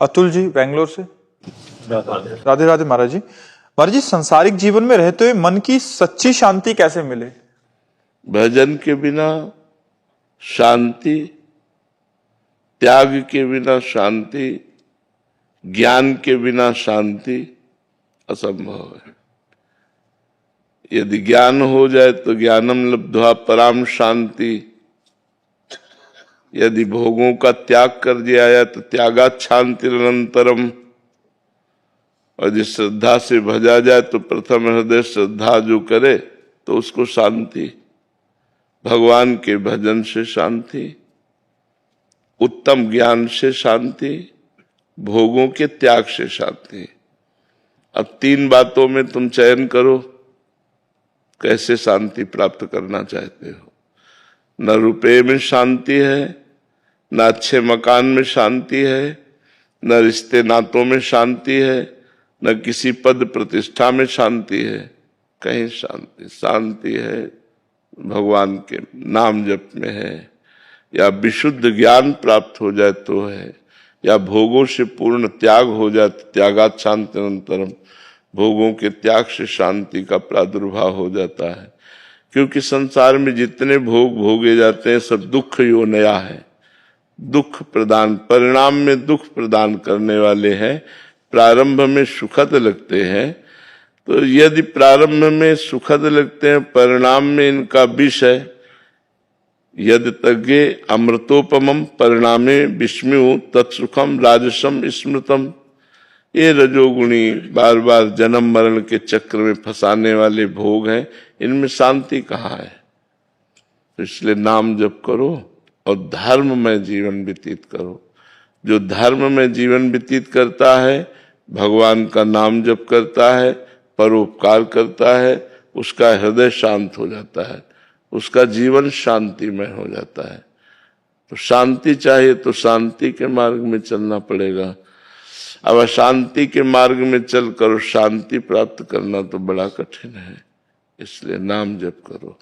अतुल जी बेंगलोर से। राधे राधे महाराज जी। महाराज जी, सांसारिक जीवन में रहते हुए मन की सच्ची शांति कैसे मिले? भजन के बिना शांति, त्याग के बिना शांति, ज्ञान के बिना शांति असंभव है। यदि ज्ञान हो जाए तो ज्ञानम लब्ध्वा पराम शांति, यदि भोगों का त्याग कर दिया जाए तो त्यागात शांतिरनंतरम, और यदि श्रद्धा से भजा जाए तो प्रथम हृदय श्रद्धा जो करे तो उसको शांति, भगवान के भजन से शांति, उत्तम ज्ञान से शांति, भोगों के त्याग से शांति। अब तीन बातों में तुम चयन करो, कैसे शांति प्राप्त करना चाहते हो। न रुपये में शांति है, न अच्छे मकान में शांति है, न रिश्ते नातों में शांति है, न किसी पद प्रतिष्ठा में शांति है। कहीं शांति है भगवान के नाम जप में है, या विशुद्ध ज्ञान प्राप्त हो जाए तो है, या भोगों से पूर्ण त्याग हो जाए तो त्यागात शांतिरंतरम, भोगों के त्याग से शांति का प्रादुर्भाव हो जाता है। क्योंकि संसार में जितने भोग भोगे जाते हैं सब दुख योनया है, दुख प्रदान, परिणाम में दुख प्रदान करने वाले हैं। प्रारंभ में सुखद लगते हैं, तो यदि प्रारंभ में सुखद लगते हैं, परिणाम में इनका विष है। यदि तज्ञे अमृतोपमम परिणामे विस्मयु तत्सुखम राजसम स्मृतम। ये रजोगुणी बार बार जन्म मरण के चक्र में फंसाने वाले भोग हैं, इनमें शांति कहाँ है। तो इसलिए नाम जप करो और धर्म में जीवन व्यतीत करो। जो धर्म में जीवन व्यतीत करता है, भगवान का नाम जप करता है, परोपकार करता है, उसका हृदय शांत हो जाता है, उसका जीवन शांतिमय हो जाता है। तो शांति चाहिए तो शांति के मार्ग में चलना पड़ेगा। अब अशांति के मार्ग में चलकर शांति प्राप्त करना तो बड़ा कठिन है, इसलिए नाम जप करो।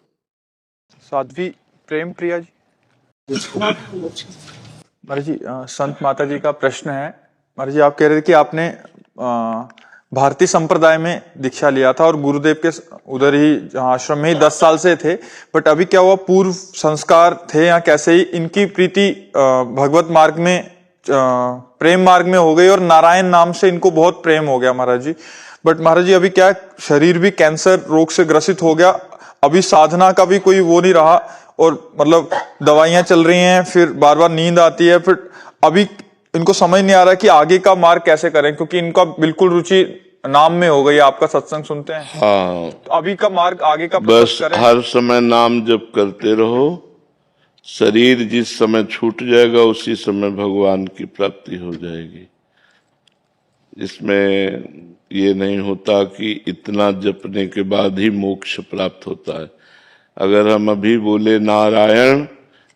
साध्वी प्रेम प्रिया जी। महाराज जी, संत माता जी का प्रश्न है। महाराज जी, आप कह रहे थे कि आपने भारतीय संप्रदाय में दीक्षा लिया था और गुरुदेव के उधर ही आश्रम में ही 10 साल से थे, बट अभी क्या हुआ, पूर्व संस्कार थे या कैसे ही इनकी प्रीति भगवत मार्ग में, प्रेम मार्ग में हो गई और नारायण नाम से इनको बहुत प्रेम हो गया महाराज जी। बट महाराज जी, अभी क्या शरीर भी कैंसर रोग से ग्रसित हो गया, अभी साधना का भी कोई वो नहीं रहा, और मतलब दवाइयां चल रही हैं, फिर बार बार नींद आती है, फिर अभी इनको समझ नहीं आ रहा कि आगे का मार्ग कैसे करें, क्योंकि इनका बिल्कुल रुचि नाम में हो गई, आपका सत्संग सुनते हैं। हाँ, तो अभी का मार्ग आगे का बस हर समय नाम जप करते रहो। शरीर जिस समय छूट जाएगा उसी समय भगवान की प्राप्ति हो जाएगी। इसमें ये नहीं होता कि इतना जपने के बाद ही मोक्ष प्राप्त होता है। अगर हम अभी बोले नारायण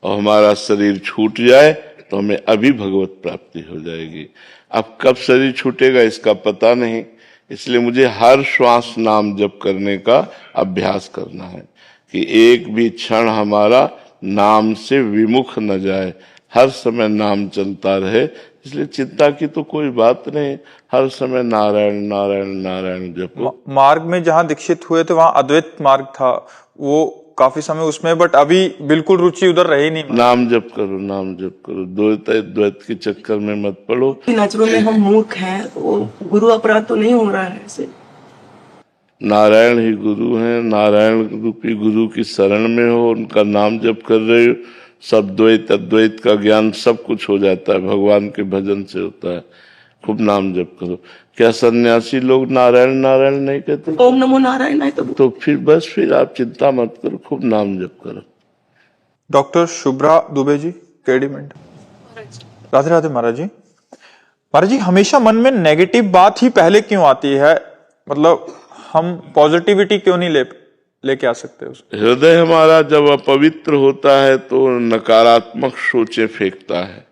और हमारा शरीर छूट जाए तो हमें अभी भगवत प्राप्ति हो जाएगी। अब कब शरीर छूटेगा इसका पता नहीं, इसलिए मुझे हर श्वास नाम जप करने का अभ्यास करना है कि एक भी क्षण हमारा नाम से विमुख न जाए, हर समय नाम चलता रहे। इसलिए चिंता की तो कोई बात नहीं, हर समय नारायण नारायण नारायण जपो। मार्ग में जहाँ दीक्षित हुए थे वहां अद्वैत मार्ग था, वो काफी समय उसमें, बट अभी बिल्कुल रुचि उधर रही नहीं। नाम जप करो, नाम जप करो, द्वैत के चक्कर में मत पड़ो। नजरों में हम मूर्ख हैं, तो गुरु अपराध तो नहीं हो रहा है ऐसे। नारायण ही गुरु हैं, नारायण रूपी गुरु की शरण में हो, उनका नाम जप कर रहे हो, सब द्वैत अद्वैत का ज्ञान सब कुछ हो जाता है, भगवान के भजन से होता है। खूब नाम जप करो। क्या सन्यासी लोग नारायण नारायण नहीं कहते? ओम नमो नारायण है तो फिर बस, फिर आप चिंता मत करो, खूब नाम जप करो। डॉक्टर शुभ्रा दुबे जी, केडीमेंट। राधे राधे महाराज जी। महाराज जी, हमेशा मन में नेगेटिव बात ही पहले क्यों आती है? मतलब हम पॉजिटिविटी क्यों नहीं लेके आ सकते उसको? हृदय हमारा जब अपवित्र होता है तो नकारात्मक सोचें फेंकता है,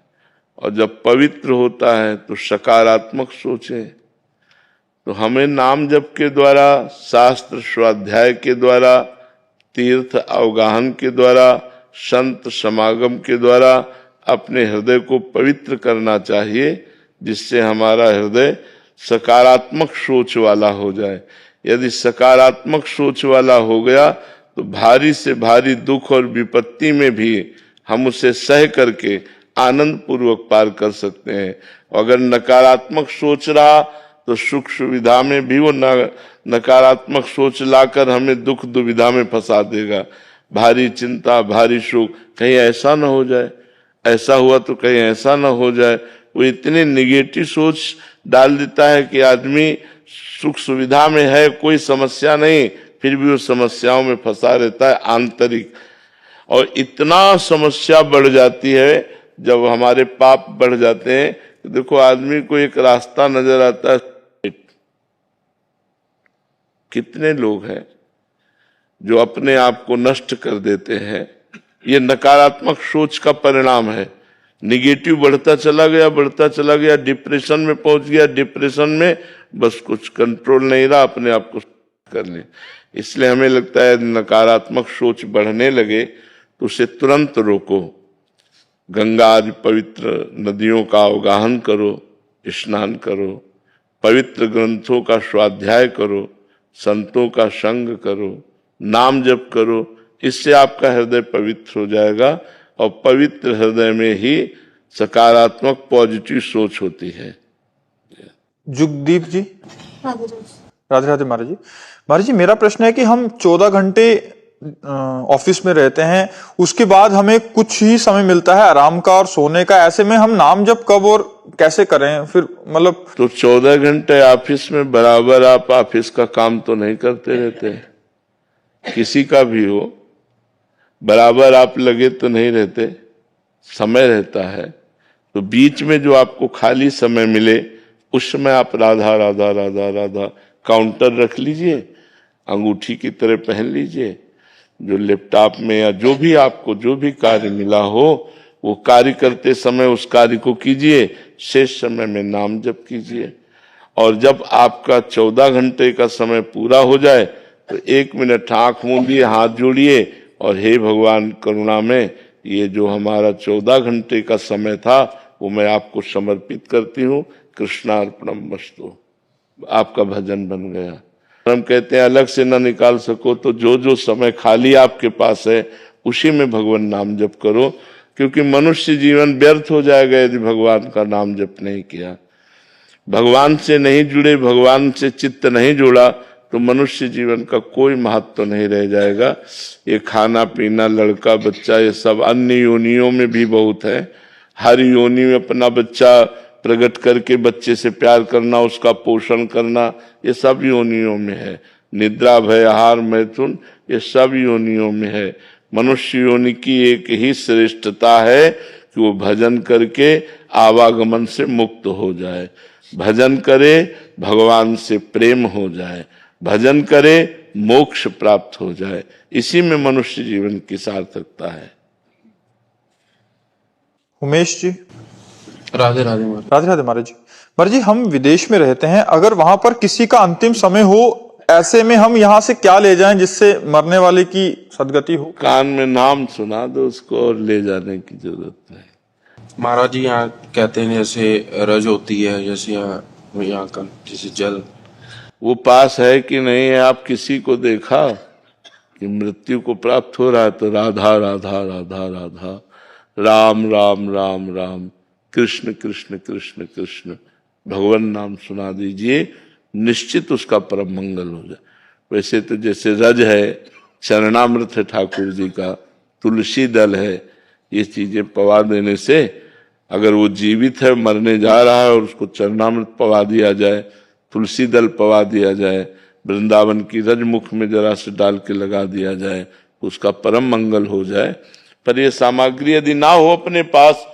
और जब पवित्र होता है तो सकारात्मक सोचें। तो हमें नाम जप के द्वारा, शास्त्र स्वाध्याय के द्वारा, तीर्थ अवगाहन के द्वारा, संत समागम के द्वारा अपने हृदय को पवित्र करना चाहिए, जिससे हमारा हृदय सकारात्मक सोच वाला हो जाए। यदि सकारात्मक सोच वाला हो गया तो भारी से भारी दुख और विपत्ति में भी हम उसे सह करके आनंद पूर्वक पार कर सकते हैं। अगर नकारात्मक सोच रहा तो सुख सुविधा में भी वो नकारात्मक सोच लाकर हमें दुख दुविधा में फंसा देगा। भारी चिंता, भारी शोक, कहीं ऐसा ना हो जाए, ऐसा हुआ तो कहीं ऐसा ना हो जाए, वो इतने निगेटिव सोच डाल देता है कि आदमी सुख सुविधा में है, कोई समस्या नहीं, फिर भी वो समस्याओं में फंसा रहता है आंतरिक। और इतना समस्या बढ़ जाती है जब हमारे पाप बढ़ जाते हैं। देखो, आदमी को एक रास्ता नजर आता है, कितने लोग हैं जो अपने आप को नष्ट कर देते हैं। ये नकारात्मक सोच का परिणाम है। निगेटिव बढ़ता चला गया, डिप्रेशन में पहुंच गया, डिप्रेशन में बस कुछ कंट्रोल नहीं रहा, अपने आप को कर ले। इसलिए हमें लगता है नकारात्मक सोच बढ़ने लगे तो उसे तुरंत रोको। गंगा आदि पवित्र नदियों का अवगाहन करो, स्नान करो, पवित्र ग्रंथों का स्वाध्याय करो, संतों का संग करो, नाम जप करो। इससे आपका हृदय पवित्र हो जाएगा और पवित्र हृदय में ही सकारात्मक पॉजिटिव सोच होती है। जुगदीप जी, राधे राधे महाराज जी। महाराज जी, मेरा प्रश्न है कि हम 14 घंटे ऑफिस में रहते हैं, उसके बाद हमें कुछ ही समय मिलता है आराम का और सोने का। ऐसे में हम नाम जप कब और कैसे करें फिर, मतलब? तो 14 घंटे ऑफिस में बराबर आप ऑफिस का काम तो नहीं करते रहते, किसी का भी हो, बराबर आप लगे तो नहीं रहते, समय रहता है। तो बीच में जो आपको खाली समय मिले उस समय आप राधा राधा राधा राधा काउंटर रख लीजिए, अंगूठी की तरह पहन लीजिए, जो लैपटॉप में या जो भी आपको जो भी कार्य मिला हो वो कार्य करते समय उस कार्य को कीजिए, शेष समय में नाम जप कीजिए। और जब आपका 14 घंटे का समय पूरा हो जाए तो 1 मिनट आंख मूंदिए, हाथ जोड़िए और हे भगवान करुणा में, ये जो हमारा 14 घंटे का समय था वो मैं आपको समर्पित करती हूँ, कृष्णार्पणमस्तु। आपका भजन बन गया। हम कहते हैं अलग से ना निकाल सको तो जो जो समय खाली आपके पास है उसी में भगवान नाम जप करो, क्योंकि मनुष्य जीवन व्यर्थ हो जाएगा यदि भगवान का नाम जप नहीं किया। भगवान से नहीं जुड़े, भगवान से चित्त नहीं जोड़ा तो मनुष्य जीवन का कोई महत्व नहीं रह जाएगा। ये खाना पीना, लड़का बच्चा, ये सब अन्य योनियों में भी बहुत है। हर योनि में अपना बच्चा प्रकट करके बच्चे से प्यार करना, उसका पोषण करना, ये सब योनियों में है। निद्रा, भय, आहार, मैथुन, ये सब योनियों में है। मनुष्य योनि की एक ही श्रेष्ठता है कि वो भजन करके आवागमन से मुक्त हो जाए, भजन करे भगवान से प्रेम हो जाए, भजन करे मोक्ष प्राप्त हो जाए। इसी में मनुष्य जीवन की सार्थकता है। उमेश जी, राधे राधे महाराज। राधे राधे महाराज जी। महाराज जी, हम विदेश में रहते हैं, अगर वहां पर किसी का अंतिम समय हो, ऐसे में हम यहाँ से क्या ले जाएं जिससे मरने वाले की सदगति हो? कान में नाम सुना दो उसको, और ले जाने की जरूरत नहीं। महाराज जी, यहाँ कहते हैं जैसे रज होती है, जैसे यहाँ का जैसे जल, वो पास है कि नहीं है? आप किसी को देखा कि मृत्यु को प्राप्त हो रहा है तो राधा राधा राधा राधा, राम राम राम राम, कृष्ण कृष्ण कृष्ण कृष्ण, भगवान नाम सुना दीजिए, निश्चित उसका परम मंगल हो जाए। वैसे तो जैसे रज है, चरणामृत है ठाकुर जी का, तुलसी दल है, ये चीजें पवा देने से अगर वो जीवित है, मरने जा रहा है और उसको चरणामृत पवा दिया जाए, तुलसी दल पवा दिया जाए, वृंदावन की रजमुख में जरा से डाल के लगा दिया जाए, उसका परम मंगल हो जाए। पर ये सामग्री यदि ना हो अपने पास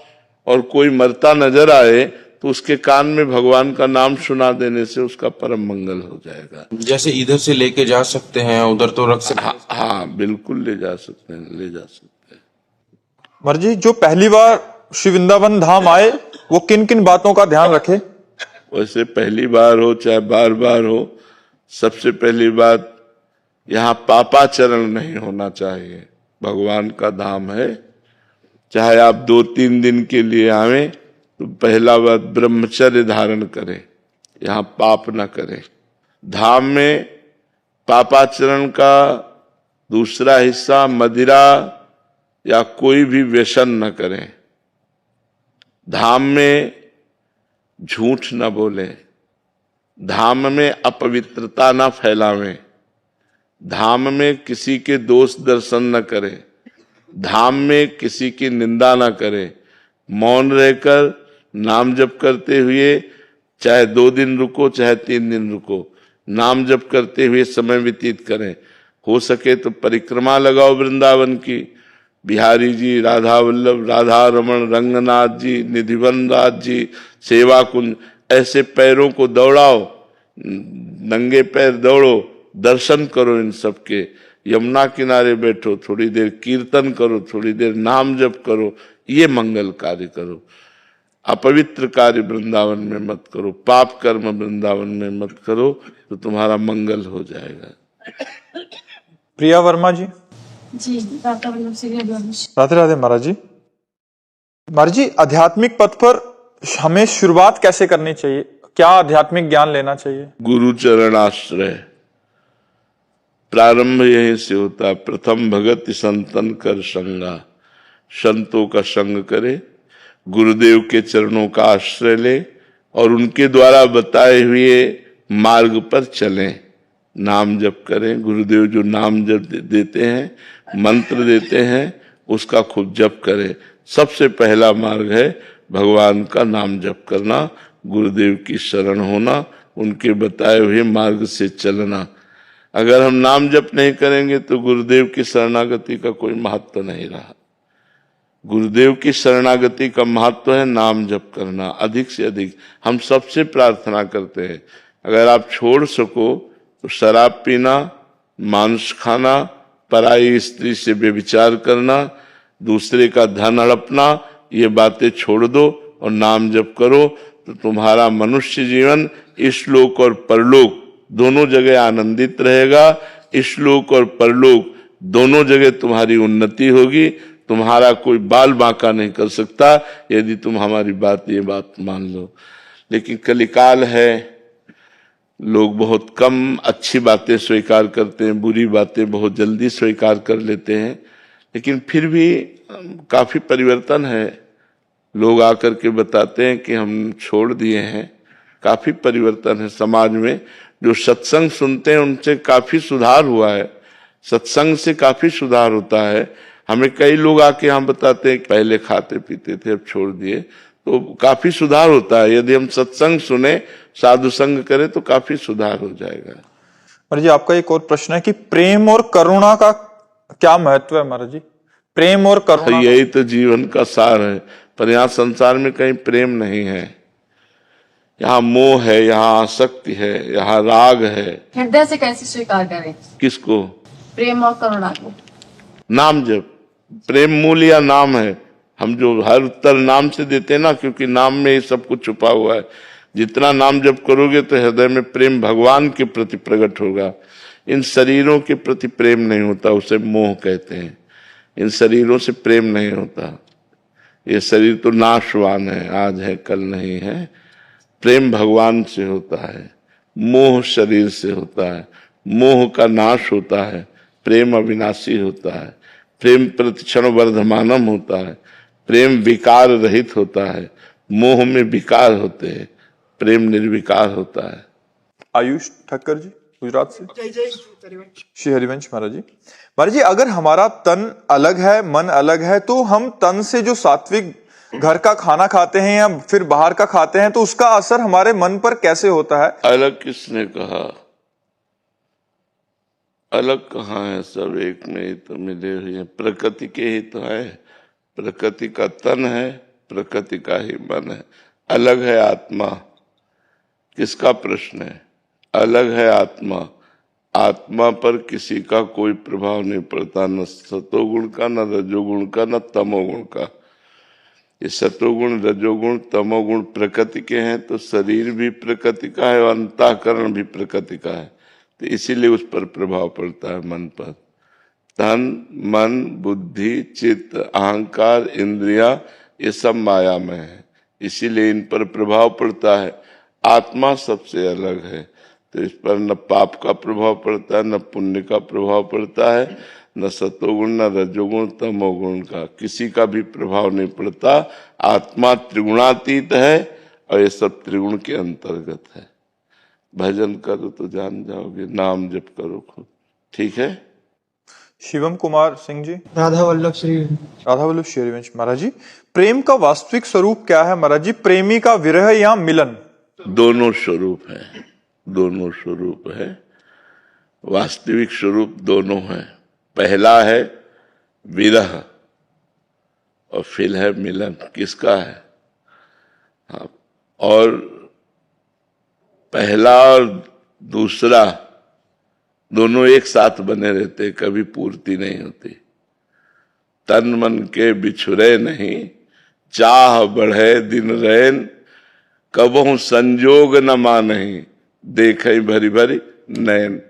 और कोई मरता नजर आए तो उसके कान में भगवान का नाम सुना देने से उसका परम मंगल हो जाएगा। जैसे इधर से लेके जा सकते हैं, उधर तो रख सकते हैं। हाँ, बिल्कुल ले जा सकते हैं, ले जा सकते हैं। महाराज जी, जो पहली बार श्री वृंदावन धाम आए वो किन किन बातों का ध्यान रखे? वैसे पहली बार हो चाहे बार बार हो, सबसे पहली बात यहाँ पापाचरण नहीं होना चाहिए। भगवान का धाम है, चाहे आप 2-3 दिन के लिए आवे तो पहला बात ब्रह्मचर्य धारण करें, यहाँ पाप न करें। धाम में पापाचरण का दूसरा हिस्सा मदिरा या कोई भी व्यसन न करें। धाम में झूठ न बोले, धाम में अपवित्रता न फैलावें, धाम में किसी के दोष दर्शन न करें, धाम में किसी की निंदा न करें। मौन रहकर नाम जप करते हुए चाहे 2 दिन रुको चाहे 3 दिन रुको, नाम जप करते हुए समय व्यतीत करें। हो सके तो परिक्रमा लगाओ वृंदावन की, बिहारी जी, राधा वल्लभ, राधा रमन, रंगनाथ जी, निधिवन राज जी, सेवा कुंज, ऐसे पैरों को दौड़ाओ, नंगे पैर दौड़ो, दर्शन करो इन सब के। यमुना किनारे बैठो, थोड़ी देर कीर्तन करो, थोड़ी देर नाम जप करो, ये मंगल कार्य करो। अपवित्र कार्य वृंदावन में मत करो, पाप कर्म वृंदावन में मत करो, तो तुम्हारा मंगल हो जाएगा। प्रिया वर्मा जी। जी, राधा वल्लभ श्री हरिवंश। राधे राधे महाराज जी। महाराज जी, आध्यात्मिक पथ पर हमें शुरुआत कैसे करनी चाहिए? क्या आध्यात्मिक ज्ञान लेना चाहिए? गुरु चरण आश्रय, प्रारंभ यहीं से होता है। प्रथम भगत संतन कर संगा, संतों का संग करे, गुरुदेव के चरणों का आश्रय ले और उनके द्वारा बताए हुए मार्ग पर चलें, नाम जप करें। गुरुदेव जो नाम जप देते हैं, मंत्र देते हैं, उसका खुद जप करें। सबसे पहला मार्ग है भगवान का नाम जप करना, गुरुदेव की शरण होना, उनके बताए हुए मार्ग से चलना। अगर हम नाम जप नहीं करेंगे तो गुरुदेव की शरणागति का कोई महत्व नहीं रहा। गुरुदेव की शरणागति का महत्व है नाम जप करना, अधिक से अधिक। हम सबसे प्रार्थना करते हैं अगर आप छोड़ सको तो शराब पीना, मांस खाना, पराई स्त्री से व्यभिचार करना, दूसरे का धन हड़पना, ये बातें छोड़ दो और नाम जप करो, तो तुम्हारा मनुष्य जीवन इस लोक और परलोक दोनों जगह आनंदित रहेगा। इस लोक और परलोक दोनों जगह तुम्हारी उन्नति होगी। तुम्हारा कोई बाल बांका नहीं कर सकता यदि तुम हमारी ये बात मान लो। लेकिन कलिकाल है, लोग बहुत कम अच्छी बातें स्वीकार करते हैं, बुरी बातें बहुत जल्दी स्वीकार कर लेते हैं। लेकिन फिर भी काफी परिवर्तन है। लोग आकर के बताते हैं कि हम छोड़ दिए हैं। काफी परिवर्तन है समाज में। जो सत्संग सुनते हैं उनसे काफी सुधार हुआ है, सत्संग से काफी सुधार होता है। हमें कई लोग आके हम बताते हैं पहले खाते पीते थे अब छोड़ दिए, तो काफी सुधार होता है। यदि हम सत्संग सुने, साधु संग करें तो काफी सुधार हो जाएगा। महाराज जी, आपका एक और प्रश्न है कि प्रेम और करुणा का क्या महत्व है? महाराज जी, प्रेम और करुणा यही तो जीवन का सार है। पर यहाँ संसार में कहीं प्रेम नहीं है, यहाँ मोह है, यहाँ आसक्ति है, यहाँ राग है। हृदय से कैसे स्वीकार करें? किसको? प्रेम और करुणा को। नाम जप, प्रेम मूल या नाम है। हम जो हर उत्तर नाम से देते हैं ना, क्योंकि नाम में ही सब कुछ छुपा हुआ है। जितना नाम जप करोगे तो हृदय में प्रेम भगवान के प्रति प्रकट होगा। इन शरीरों के प्रति प्रेम नहीं होता, उसे मोह कहते हैं। इन शरीरों से प्रेम नहीं होता। ये शरीर तो नाशवान है, आज है कल नहीं है। प्रेम भगवान से होता है, मोह शरीर से होता है। मोह का नाश होता है, प्रेम अविनाशी होता है। प्रेम प्रतिक्षण वर्धमानम होता है, प्रेम विकार रहित होता है। मोह में विकार होते हैं, प्रेम निर्विकार होता है। आयुष ठक्कर जी गुजरात से। श्री हरिवंश महाराज जी। महाराज जी, अगर हमारा तन अलग है, मन अलग है, तो हम तन से जो सात्विक घर का खाना खाते हैं या फिर बाहर का खाते हैं, तो उसका असर हमारे मन पर कैसे होता है? अलग किसने कहा? अलग कहाँ है? सब एक में ही तो मिले हुए हैं। प्रकृति के ही तो है। प्रकृति का तन है, प्रकृति का ही मन है। अलग है आत्मा, किसका प्रश्न है? अलग है आत्मा। आत्मा पर किसी का कोई प्रभाव नहीं पड़ता, न सतोगुण का, न रजोगुण का, न तमोगुण का। ये सतोगुण, रजोगुण, तमोगुण प्रकृति के हैं, तो शरीर भी प्रकृति का है और अंतःकरण भी प्रकृति का है। तो इसीलिए उस पर प्रभाव पड़ता है मन पर। तन, मन, बुद्धि, चित्त, अहंकार, इंद्रिया, ये सब माया में है। इसीलिए इन पर प्रभाव पड़ता है। आत्मा सबसे अलग है, तो इस पर न पाप का प्रभाव पड़ता है, न पुण्य का प्रभाव पड़ता है, न सतोगुण, न रजोगुण, तमोगुण का किसी का भी प्रभाव नहीं पड़ता। आत्मा त्रिगुणातीत है और ये सब त्रिगुण के अंतर्गत है। भजन करो तो जान जाओगे, नाम जप करो खुद। ठीक है। शिवम कुमार सिंह जी। राधा वल्लभ श्री राधा वल्लभ श्रीवंश। महाराज जी, प्रेम का वास्तविक स्वरूप क्या है महाराज जी? प्रेमी का विरह या मिलन? दोनों स्वरूप है, दोनों स्वरूप है। वास्तविक स्वरूप दोनों है। पहला है विरह और फिर है मिलन। किसका है? हाँ, और पहला और दूसरा दोनों एक साथ बने रहते, कभी पूर्ति नहीं होती। तन मन के बिछुरे नहीं, चाह बढ़े दिन रैन, कबहु संजोग न मानहि, देखे भरी भरी नैन।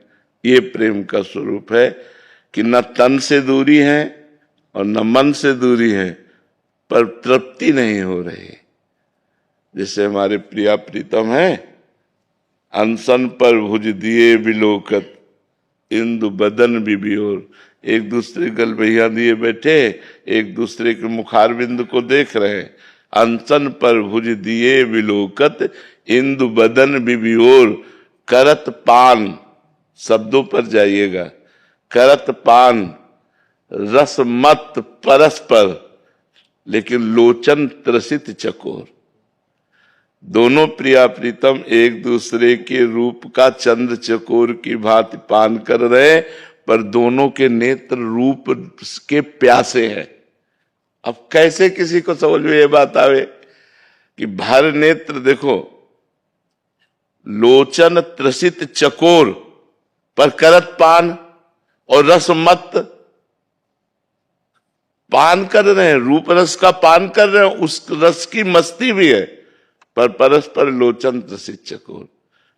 ये प्रेम का स्वरूप है कि न तन से दूरी है और न मन से दूरी है, पर तृप्ति नहीं हो रही। जैसे हमारे प्रिया प्रीतम है, अनशन पर भुज दिए बिलोकत, इंदु बदन बिबियोर। एक दूसरे गलबैया दिए बैठे, एक दूसरे के मुखारबिंद को देख रहे हैं। अनशन पर भुज दिए बिलोकत, इंदु बदन बिबियोर, करत पान। शब्दों पर जाइएगा। करत पान रस मत परस्पर, लेकिन लोचन त्रसित चकोर। दोनों प्रिया प्रीतम एक दूसरे के रूप का चंद्र चकोर की भांति पान कर रहे, पर दोनों के नेत्र रूप के प्यासे हैं। अब कैसे किसी को समझ में ये बात आवे कि भर नेत्र देखो, लोचन त्रसित चकोर, पर करत पान और रस मत। पान कर रहे हैं, रूप रस का पान कर रहे हैं, उस रस की मस्ती भी है, पर परस्पर लोचन त्रसित चकोर।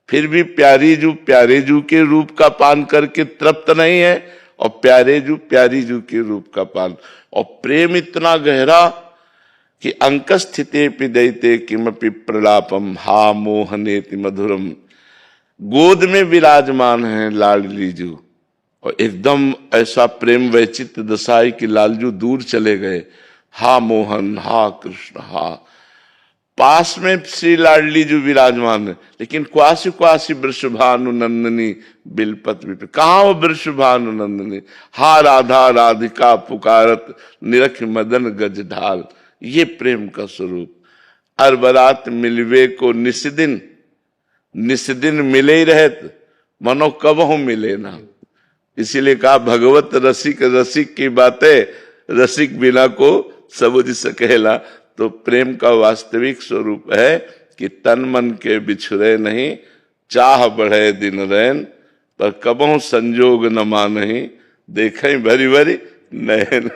फिर भी प्यारे जू के रूप का पान करके तृप्त नहीं है, और प्यारी जू के रूप का पान। और प्रेम इतना गहरा कि अंक स्थिते पिदयते किमपि प्रलापम, हा मोहनेति मधुरम। गोद में विराजमान है लाडली जू, और एकदम ऐसा प्रेम वैचित्र दशा कि लालजू दूर चले गए। हा मोहन, हा कृष्ण, हा। पास में श्री लाडली जो विराजमान है, लेकिन क्वासी क्वासी वृषभानु नंदनी बिलपत विप। कहाँ वो वृषभानु नंदनी? हा राधा राधिका पुकारत, निरख मदन गज ढाल। ये प्रेम का स्वरूप। अरबरात मिलवे को निस्दिन, निस्दिन मिले ही रहत, मनो कबहु मिले ना। इसीलिए कहा भगवत रसिक, रसिक की बातें रसिक बिना को सबुझ सकेला। तो प्रेम का वास्तविक स्वरूप है कि तन मन के बिछुरे नहीं, चाह बढ़े दिन रैन, पर कबहु संजोग न मानहि, देखे भरी भरी नैन।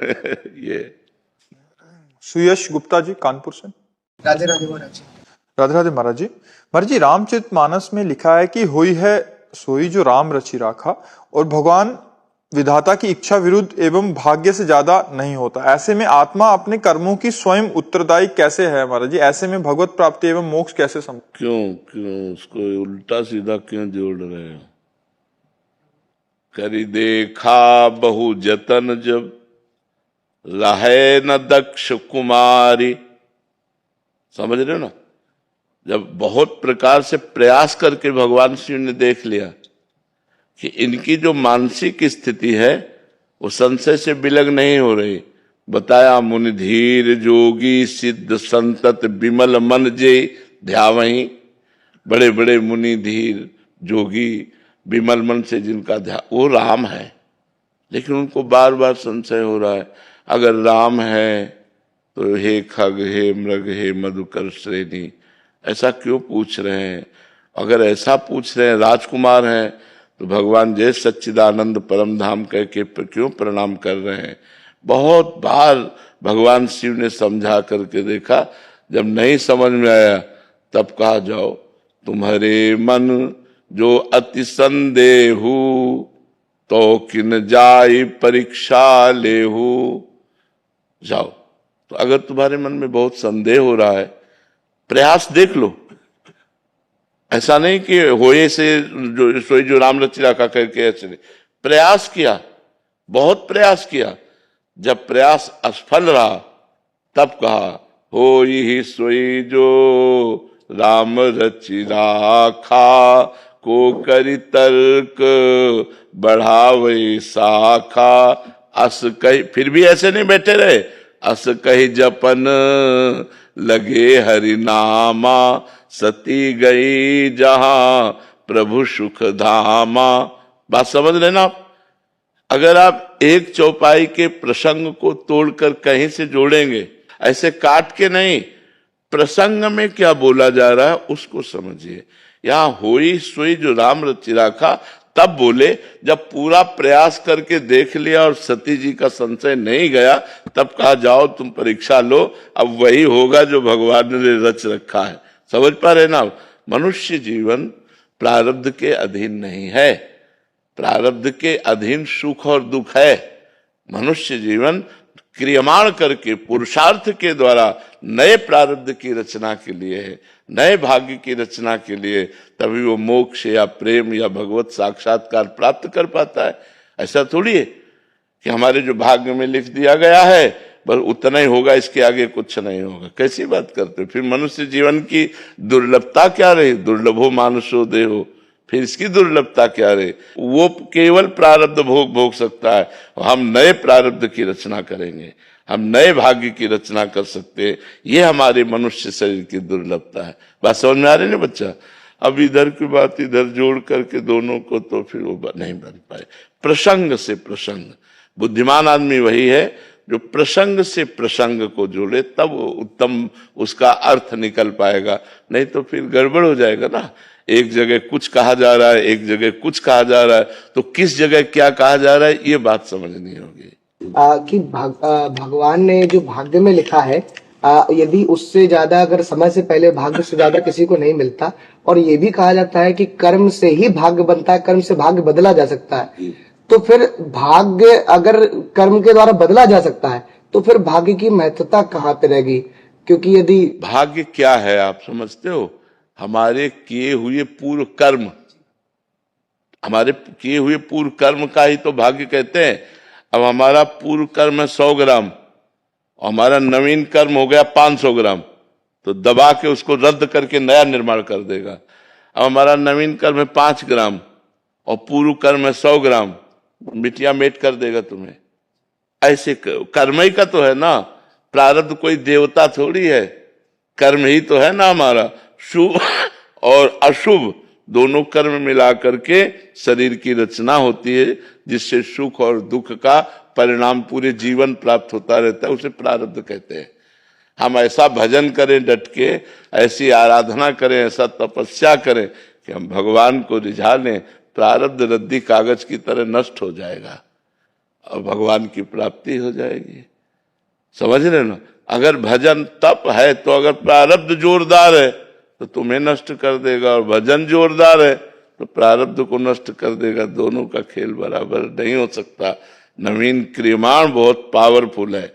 ये सुयश गुप्ता जी कानपुर से। राधे राधे महाराज जी। राधे राधे महाराज जी। महाराज जी, रामचरितमानस में लिखा है कि होई है सोई जो राम रचि राखा, और भगवान विधाता की इच्छा विरुद्ध एवं भाग्य से ज्यादा नहीं होता। ऐसे में आत्मा अपने कर्मों की स्वयं उत्तरदायी कैसे है महाराज जी? ऐसे में भगवत प्राप्ति एवं मोक्ष कैसे संभव? क्यों उसको उल्टा सीधा क्यों जोड़ रहे हो? करी देखा बहु जतन जब, रहे न दक्ष कुमारी। समझ रहे हो ना? जब बहुत प्रकार से प्रयास करके भगवान शिव ने देख लिया कि इनकी जो मानसिक स्थिति है वो संशय से विलग नहीं हो रही। बताया मुनि धीर जोगी सिद्ध संतत विमल मन जे ध्यावहीं। बड़े बड़े मुनि धीर जोगी विमल मन से जिनका ध्यान, वो राम है, लेकिन उनको बार बार संशय हो रहा है। अगर राम है तो हे खग, हे मृग, हे मधुकर श्रेणी, ऐसा क्यों पूछ रहे हैं? अगर ऐसा पूछ रहे हैं, राजकुमार हैं, तो भगवान जय सच्चिदानंद परम धाम कह के क्यों प्रणाम कर रहे हैं? बहुत बार भगवान शिव ने समझा करके देखा। जब नहीं समझ में आया तब कहा जाओ तुम्हारे मन जो अति संदेहु, तो किन जाई परीक्षा लेहु। जाओ, तो अगर तुम्हारे मन में बहुत संदेह हो रहा है प्रयास देख लो। ऐसा नहीं कि होए से जो सोई जो राम रचिरा का करके ऐसे नहीं। प्रयास किया, बहुत प्रयास किया। जब प्रयास असफल रहा तब कहा हो ही सोई जो राम रचि राखा, को करि तर्क बढ़ावे शाखा। अस कही, फिर भी ऐसे नहीं बैठे रहे। अस कही जपन लगे हरि नामा, सती गई जहां प्रभु सुख धामा। बात समझ लेना आप। अगर आप एक चौपाई के प्रसंग को तोड़कर कहीं से जोड़ेंगे, ऐसे काट के नहीं, प्रसंग में क्या बोला जा रहा है उसको समझिए। यहां होई सोई जो राम रचि राखा तब बोले जब पूरा प्रयास करके देख लिया और सती जी का संशय नहीं गया, तब कहा जाओ तुम परीक्षा लो, अब वही होगा जो भगवान ने रच रखा है। समझ पा रहे ना? मनुष्य जीवन प्रारब्ध के अधीन नहीं है, प्रारब्ध के अधीन सुख और दुख है। मनुष्य जीवन क्रियमाण करके पुरुषार्थ के द्वारा नए प्रारब्ध की रचना के लिए है, नए भाग्य की रचना के लिए, तभी वो मोक्ष या प्रेम या भगवत साक्षात्कार प्राप्त कर पाता है। ऐसा थोड़ी है कि हमारे जो भाग्य में लिख दिया गया है बस उतना ही होगा, इसके आगे कुछ नहीं होगा। कैसी बात करते? फिर मनुष्य जीवन की दुर्लभता क्या रही? दुर्लभो मानुषो देहो, फिर इसकी दुर्लभता क्या रही? वो केवल प्रारब्ध भोग भोग सकता है, हम नए प्रारब्ध की रचना करेंगे, हम नए भाग्य की रचना कर सकते हैं। ये हमारे मनुष्य शरीर की दुर्लभता है। बात समझ में आ रही है ना बच्चा? अब इधर की बात इधर जोड़ करके दोनों को तो फिर वो नहीं बन पाए। प्रसंग से प्रसंग, बुद्धिमान आदमी वही है जो प्रसंग से प्रसंग को जोड़े, तब उत्तम उसका अर्थ निकल पाएगा। नहीं तो फिर गड़बड़ हो जाएगा ना। एक जगह कुछ कहा जा रहा है, एक जगह कुछ कहा जा रहा है, तो किस जगह क्या कहा जा रहा है ये बात समझनी होगी। कि भगवान ने जो भाग्य में लिखा है, यदि उससे ज्यादा अगर समय से पहले भाग्य से ज्यादा किसी को नहीं मिलता, और ये भी कहा जाता है कि कर्म से ही भाग्य बनता है, कर्म से भाग्य बदला जा सकता है, तो फिर भाग्य अगर कर्म के द्वारा बदला जा सकता है तो फिर भाग्य की महत्वता कहाँ पे रहेगी? क्योंकि यदि भाग्य क्या है आप समझते हो? हमारे किए हुए पूर्व कर्म, हमारे किए हुए पूर्व कर्म का ही तो भाग्य कहते हैं। अब हमारा पूर्व कर्म है 100 ग्राम और हमारा नवीन कर्म हो गया 500 ग्राम, तो दबा के उसको रद्द करके नया निर्माण कर देगा। अब हमारा नवीन कर्म है 5 ग्राम और पूर्व कर्म है 100 ग्राम, मिटिया मेट कर देगा तुम्हें। ऐसे कर्म ही का तो है ना, प्रारब्ध कोई देवता थोड़ी है, कर्म ही तो है ना हमारा। शुभ और अशुभ दोनों कर्म मिला करके शरीर की रचना होती है, जिससे सुख और दुख का परिणाम पूरे जीवन प्राप्त होता रहता है, उसे प्रारब्ध कहते हैं। हम ऐसा भजन करें डट के, ऐसी आराधना करें, ऐसा तपस्या करें कि हम भगवान को रिझा लें, प्रारब्ध रद्दी कागज की तरह नष्ट हो जाएगा और भगवान की प्राप्ति हो जाएगी। समझ रहे ना? अगर भजन तप है तो अगर प्रारब्ध जोरदार है तो तुम्हें नष्ट कर देगा, और भजन जोरदार है तो प्रारब्ध को नष्ट कर देगा। दोनों का खेल बराबर नहीं हो सकता। नवीन क्रियमाण बहुत पावरफुल है,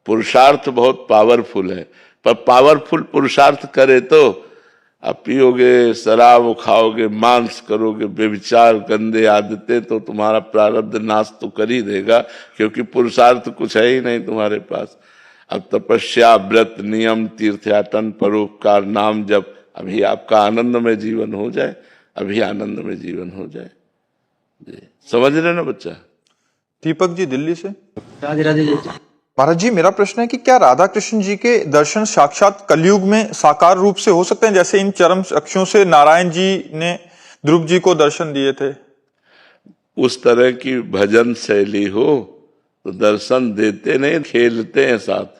पुरुषार्थ बहुत पावरफुल है, पर पावरफुल पुरुषार्थ करे तो अब पियोगे, शराब खाओगे, मांस करोगे, व्यभिचार, गंदे आदतें, तो तुम्हारा प्रारब्ध नाश तो कर ही देगा, क्योंकि पुरुषार्थ कुछ है ही नहीं तुम्हारे पास। अब तपस्या, व्रत, नियम, तीर्थयाटन, परोपकार, नाम जप, अभी आपका आनंदमय जीवन हो जाए, अभी आनंदमय जीवन हो जाए। जी समझ रहे ना बच्चा? दीपक जी दिल्ली से। राधे राधे जी। महाराज जी, मेरा प्रश्न है कि क्या राधा कृष्ण जी के दर्शन साक्षात कलयुग में साकार रूप से हो सकते हैं, जैसे इन चरम अक्षों से नारायण जी ने ध्रुव जी को दर्शन दिए थे? उस तरह की भजन शैली हो तो दर्शन देते नहीं, खेलते हैं साथ।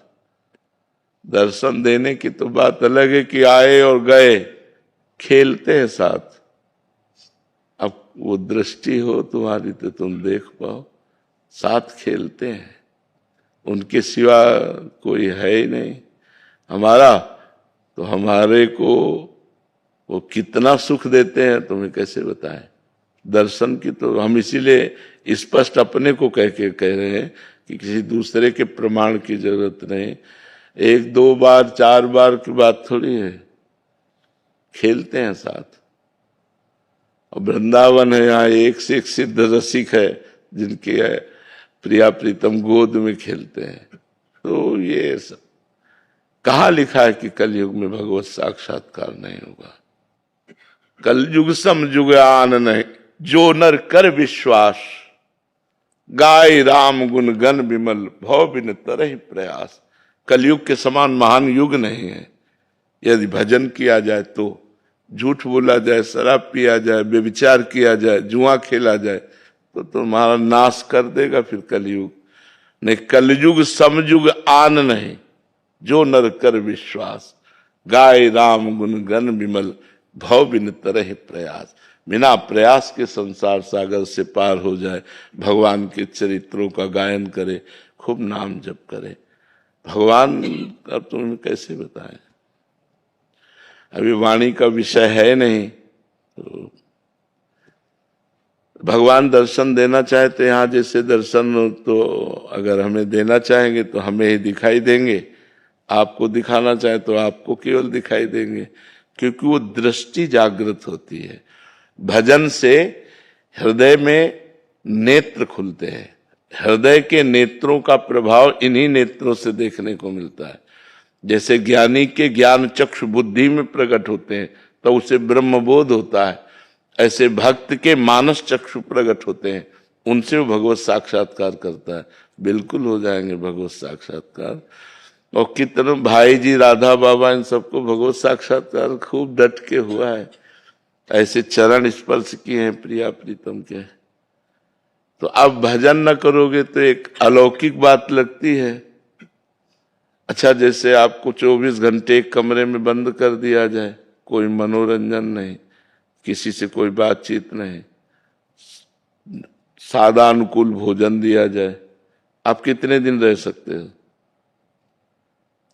दर्शन देने की तो बात अलग है कि आए और गए, खेलते हैं साथ। अब वो दृष्टि हो तुम्हारी तो तुम देख पाओ, साथ खेलते हैं, उनके सिवा कोई है ही नहीं हमारा। तो हमारे को वो कितना सुख देते हैं तुम्हें कैसे बताएं। दर्शन की तो हम इसीलिए स्पष्ट अपने को कह रहे हैं कि किसी दूसरे के प्रमाण की जरूरत नहीं। एक दो बार चार बार की बात थोड़ी है, खेलते हैं साथ। और वृंदावन है, यहाँ एक से एक सिद्ध रसिक है जिनके प्रिया प्रीतम गोद में खेलते हैं। तो ये सब कहाँ लिखा है कि कलयुग में भगवत साक्षात्कार नहीं होगा? कलयुग समयुग आन नहीं, जो नर कर विश्वास, गाय राम गुण गण विमल, भव बिन तरहि प्रयास। कलयुग के समान महान युग नहीं है। यदि भजन किया जाए तो, झूठ बोला जाए, शराब पिया जाए, व्यभिचार किया जाए, जुआ खेला जाए, तो तुम्हारा नाश कर देगा फिर कलयुग। नहीं, कलयुग समयुग आन नहीं, जो नर कर विश्वास, गाय राम गुण गण विमल, भव बिन तरहि प्रयास। बिना प्रयास के संसार सागर से पार हो जाए, भगवान के चरित्रों का गायन करे, खूब नाम जप करे। भगवान अब तुम्हें कैसे बताएं, अभी वाणी का विषय है नहीं। तो भगवान दर्शन देना चाहते, यहाँ जैसे दर्शन तो अगर हमें देना चाहेंगे तो हमें ही दिखाई देंगे, आपको दिखाना चाहे तो आपको केवल दिखाई देंगे, क्योंकि वो दृष्टि जागृत होती है। भजन से हृदय में नेत्र खुलते हैं, हृदय के नेत्रों का प्रभाव इन्हीं नेत्रों से देखने को मिलता है। जैसे ज्ञानी के ज्ञान चक्षु बुद्धि में प्रकट होते हैं तो उसे ब्रह्मबोध होता है, ऐसे भक्त के मानस चक्षु प्रकट होते हैं, उनसे वो भगवत साक्षात्कार करता है। बिल्कुल हो जाएंगे भगवत साक्षात्कार। और कितने भाई जी, राधा बाबा, इन सबको भगवत साक्षात्कार खूब डट के हुआ है, ऐसे चरण स्पर्श किए हैं प्रिया प्रीतम के। तो अब भजन न करोगे तो एक अलौकिक बात लगती है। अच्छा, जैसे आपको 24 घंटे एक कमरे में बंद कर दिया जाए, कोई मनोरंजन नहीं, किसी से कोई बातचीत नहीं, सादा अनुकूल भोजन दिया जाए, आप कितने दिन रह सकते हो?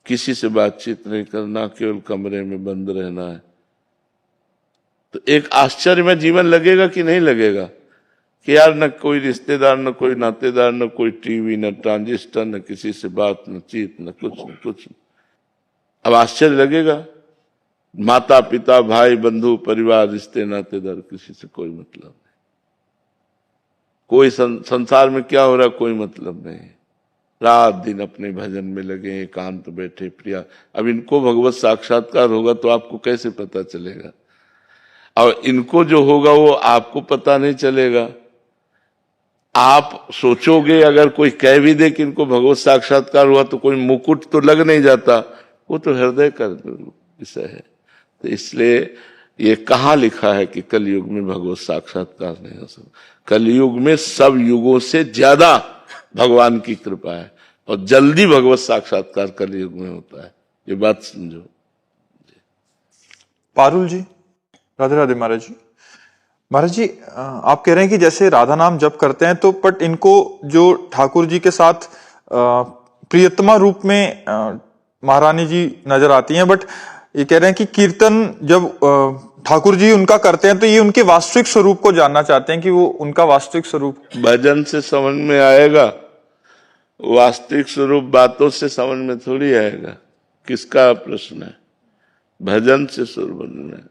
किसी से बातचीत नहीं करना, केवल कमरे में बंद रहना है। तो एक आश्चर्यमय जीवन लगेगा कि नहीं लगेगा? कि यार न कोई रिश्तेदार, न कोई नातेदार, न कोई टीवी, न ट्रांजिस्टर, न किसी से बात, न चीत, न कुछ। अब आश्चर्य लगेगा। माता पिता भाई बंधु परिवार रिश्ते नातेदार, किसी से कोई मतलब नहीं। कोई संसार में क्या हो रहा कोई मतलब नहीं। रात दिन अपने भजन में लगे, एकांत बैठे प्रिया। अब इनको भगवत साक्षात्कार होगा तो आपको कैसे पता चलेगा? और इनको जो होगा वो आपको पता नहीं चलेगा। आप सोचोगे, अगर कोई कह भी दे कि इनको भगवत साक्षात्कार हुआ तो कोई मुकुट तो लग नहीं जाता, वो तो हृदय का विषय है। तो इसलिए ये कहाँ लिखा है कि कलयुग में भगवत साक्षात्कार नहीं हो सकता? कलयुग में सब युगों से ज्यादा भगवान की कृपा है और जल्दी भगवत साक्षात्कार कलयुग में होता है। ये बात समझो। पारुल जी, राधे राधे महाराज जी। महाराज जी, आप कह रहे हैं कि जैसे राधा नाम जप करते हैं तो बट इनको जो ठाकुर जी के साथ प्रियतमा रूप में महारानी जी नजर आती हैं, बट ये कह रहे हैं कि कीर्तन जब ठाकुर जी उनका करते हैं तो ये उनके वास्तविक स्वरूप को जानना चाहते हैं कि वो उनका वास्तविक स्वरूप। भजन से समझ में आएगा, वास्तविक स्वरूप बातों से समझ में थोड़ी आएगा। किसका प्रश्न है? भजन से स्वरूप में।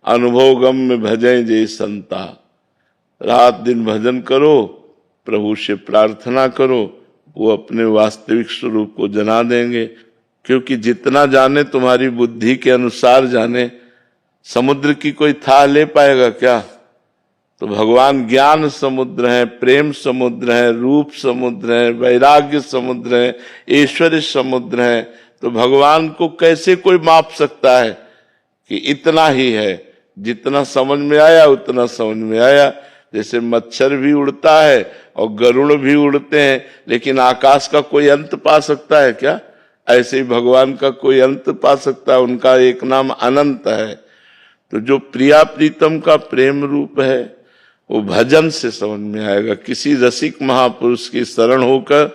अनुभव गम में भजय जय संता, रात दिन भजन करो, प्रभु से प्रार्थना करो, वो अपने वास्तविक स्वरूप को जना देंगे। क्योंकि जितना जाने तुम्हारी बुद्धि के अनुसार जाने, समुद्र की कोई थाह ले पाएगा क्या? तो भगवान ज्ञान समुद्र है, प्रेम समुद्र है, रूप समुद्र है, वैराग्य समुद्र है, ऐश्वर्य समुद्र है। तो भगवान को कैसे कोई माप सकता है कि इतना ही है? जितना समझ में आया उतना समझ में आया। जैसे मच्छर भी उड़ता है और गरुड़ भी उड़ते हैं, लेकिन आकाश का कोई अंत पा सकता है क्या? ऐसे ही भगवान का कोई अंत पा सकता है? उनका एक नाम अनंत है। तो जो प्रिया प्रीतम का प्रेम रूप है वो भजन से समझ में आएगा। किसी रसिक महापुरुष की शरण होकर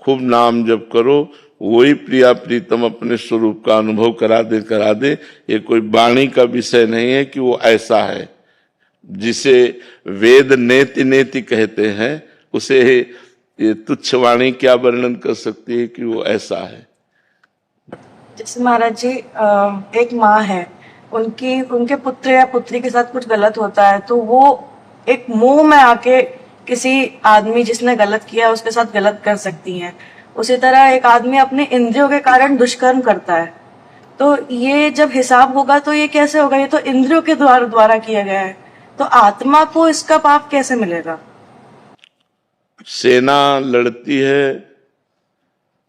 खूब नाम जप करो, वही प्रिया प्रीतम अपने स्वरूप का अनुभव करा दे। ये कोई वाणी का विषय नहीं है कि वो ऐसा है। जिसे वेद नेति नेति कहते हैं, उसे ये तुच्छ वाणी क्या वर्णन कर सकती है कि वो ऐसा है। जैसे महाराज जी एक माँ है, उनके पुत्र या पुत्री के साथ कुछ गलत होता है तो वो एक मोह में आके किसी आदमी जिसने गलत किया उसके साथ गलत कर सकती हैं। उसी तरह एक आदमी अपने इंद्रियों के कारण दुष्कर्म करता है, तो ये जब हिसाब होगा तो ये कैसे होगा? ये तो इंद्रियों के द्वारा किया गया है, तो आत्मा को इसका पाप कैसे मिलेगा? सेना लड़ती है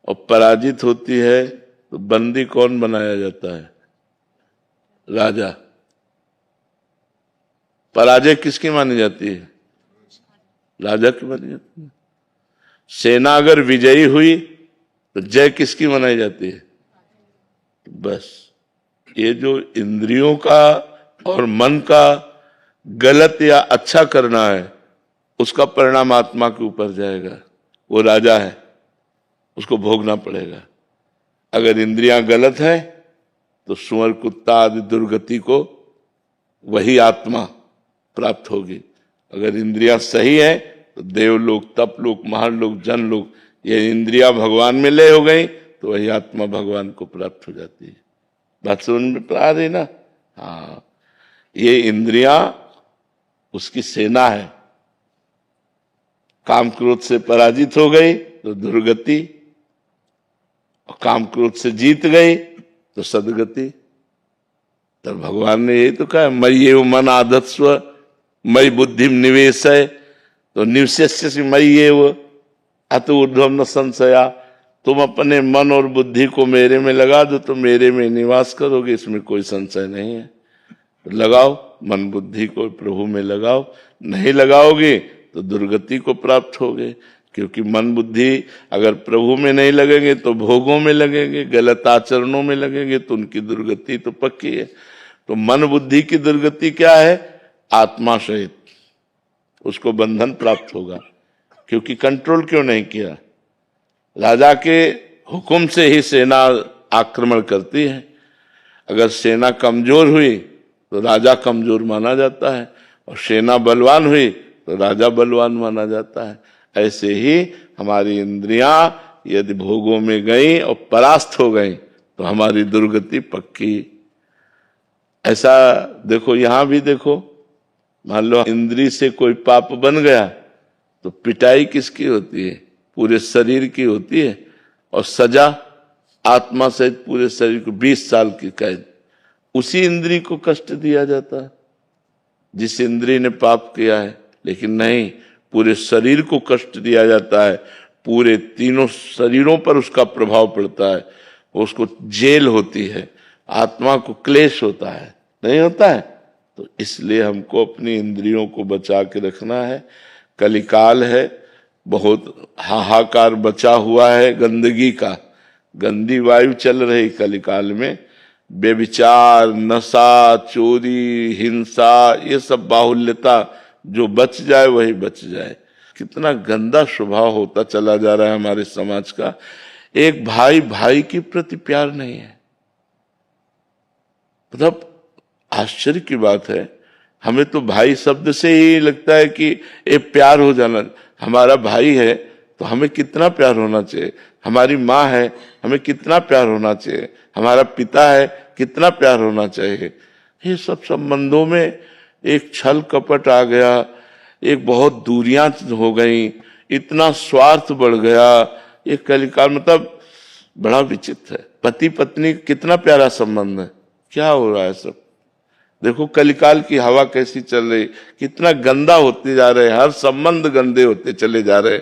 और पराजित होती है तो बंदी कौन बनाया जाता है? राजा। पराजय किसकी मानी जाती है? राजा की मानी जाती है। सेना अगर विजयी हुई तो जय किसकी मनाई जाती है? बस ये जो इंद्रियों का और मन का गलत या अच्छा करना है उसका परिणाम आत्मा के ऊपर जाएगा। वो राजा है, उसको भोगना पड़ेगा। अगर इंद्रियां गलत है तो सुअर कुत्ता आदि दुर्गति को वही आत्मा प्राप्त होगी। अगर इंद्रियां सही है तो देवलोक, तपलोक, महालोक, जनलोक, ये इंद्रियां भगवान में लय हो गई तो वही आत्मा भगवान को प्राप्त हो जाती है। बात समझ में आ रही ना? हाँ, ये इंद्रियां उसकी सेना है। काम क्रोध से पराजित हो गई तो दुर्गति, और काम क्रोध से जीत गई तो सदगति। तो भगवान ने यही तो कहा, मयि एव मन आधत्स्व मयि बुद्धि निवेश है, तो निवशेष्य मयि एव अत ऊर्ध्वम न संशया। तुम अपने मन और बुद्धि को मेरे में लगा दो तो मेरे में निवास करोगे, इसमें कोई संशय नहीं है। लगाओ मन बुद्धि को प्रभु में लगाओ, नहीं लगाओगे तो दुर्गति को प्राप्त होगे। क्योंकि मन बुद्धि अगर प्रभु में नहीं लगेंगे तो भोगों में लगेंगे, गलत आचरणों में लगेंगे तो उनकी दुर्गति तो पक्की है। तो मन बुद्धि की दुर्गति क्या है? आत्मा सहित उसको बंधन प्राप्त होगा। क्योंकि कंट्रोल क्यों नहीं किया? राजा के हुक्म से ही सेना आक्रमण करती है। अगर सेना कमजोर हुई तो राजा कमजोर माना जाता है, और सेना बलवान हुई तो राजा बलवान माना जाता है। ऐसे ही हमारी इंद्रियां यदि भोगों में गई और परास्त हो गई तो हमारी दुर्गति पक्की। ऐसा देखो, यहां भी देखो, मान लो इंद्री से कोई पाप बन गया तो पिटाई किसकी होती है? पूरे शरीर की होती है, और सजा आत्मा सहित पूरे शरीर को 20 साल की कैद। उसी इंद्री को कष्ट दिया जाता है जिस इंद्री ने पाप किया है, लेकिन नहीं, पूरे शरीर को कष्ट दिया जाता है। पूरे तीनों शरीरों पर उसका प्रभाव पड़ता है, उसको जेल होती है, आत्मा को क्लेश होता है, नहीं होता है? तो इसलिए हमको अपनी इंद्रियों को बचा के रखना है। कलिकाल है, बहुत हाहाकार बचा हुआ है गंदगी का, गंदी वायु चल रही कलिकाल में। बेविचार, नशा, चोरी, हिंसा, ये सब बाहुल्यता, जो बच जाए वही बच जाए। कितना गंदा स्वभाव होता चला जा रहा है हमारे समाज का। एक भाई भाई के प्रति प्यार नहीं है। मतलब आश्चर्य की बात है, हमें तो भाई शब्द से ही लगता है कि एक प्यार हो जाना। हमारा भाई है तो हमें कितना प्यार होना चाहिए, हमारी माँ है हमें कितना प्यार होना चाहिए, हमारा पिता है कितना प्यार होना चाहिए। ये सब संबंधों में एक छल कपट आ गया, एक बहुत दूरियां हो गई, इतना स्वार्थ बढ़ गया। ये कलिकाल मतलब बड़ा विचित्र है। पति पत्नी कितना प्यारा संबंध है, क्या हो रहा है सब? देखो कलिकाल की हवा कैसी चल रही, कितना गंदा होते जा रहे, हर संबंध गंदे होते चले जा रहे।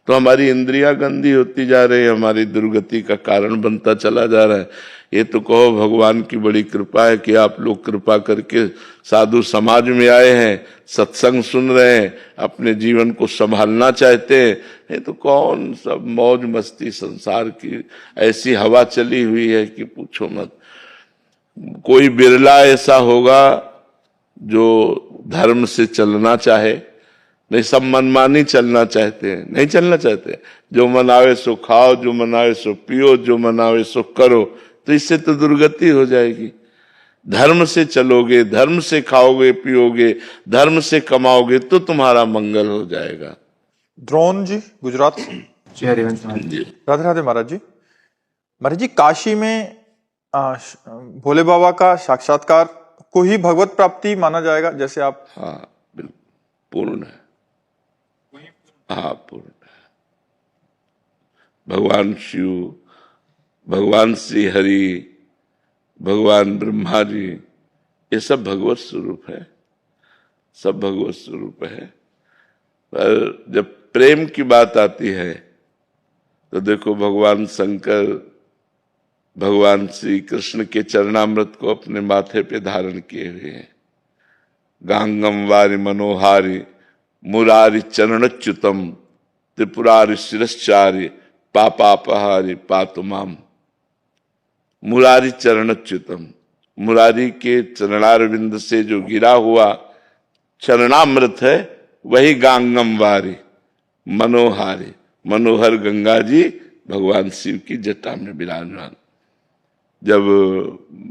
तो हमारी इंद्रियां गंदी होती जा रही, हमारी दुर्गति का कारण बनता चला जा रहा है। ये तो कहो भगवान की बड़ी कृपा है कि आप लोग कृपा करके साधु समाज में आए हैं, सत्संग सुन रहे हैं, अपने जीवन को संभालना चाहते हैं। ये तो कौन सब मौज मस्ती संसार की ऐसी हवा चली हुई है कि पूछो मत। कोई बिरला ऐसा होगा जो धर्म से चलना चाहे, नहीं सब मनमानी चलना चाहते हैं, नहीं चलना चाहते। जो मनावे सो खाओ, जो मनावे सो पियो, जो मनावे सो करो, तो इससे तो दुर्गति हो जाएगी। धर्म से चलोगे, धर्म से खाओगे पियोगे, धर्म से कमाओगे तो तुम्हारा मंगल हो जाएगा। द्रोण जी गुजरात से। जी हरिवंश महाराज। जी राधे राधे महाराज जी। महाराज जी, काशी में भोले बाबा का साक्षात्कार को ही भगवत प्राप्ति माना जाएगा, जैसे आप? हाँ बिल्कुल, पूर्ण है। हाँ पूर्ण है। भगवान शिव, भगवान श्री हरि, भगवान ब्रह्मा जी, ये सब भगवत स्वरूप है, सब भगवत स्वरूप है। पर जब प्रेम की बात आती है तो देखो, भगवान शंकर भगवान श्री कृष्ण के चरणामृत को अपने माथे पे धारण किए हुए हैं। गांगम वारि मनोहारि मुरारि चरणच्युतम त्रिपुरारि शिरश्चारि पापापहारि पातुमाम। मुरारी चरणच्युतम, मुरारी के चरणारविंद से जो गिरा हुआ चरणामृत है वही गांगम वारी मनोहारी, मनोहर गंगा जी भगवान शिव की जटा में विराजमान। जब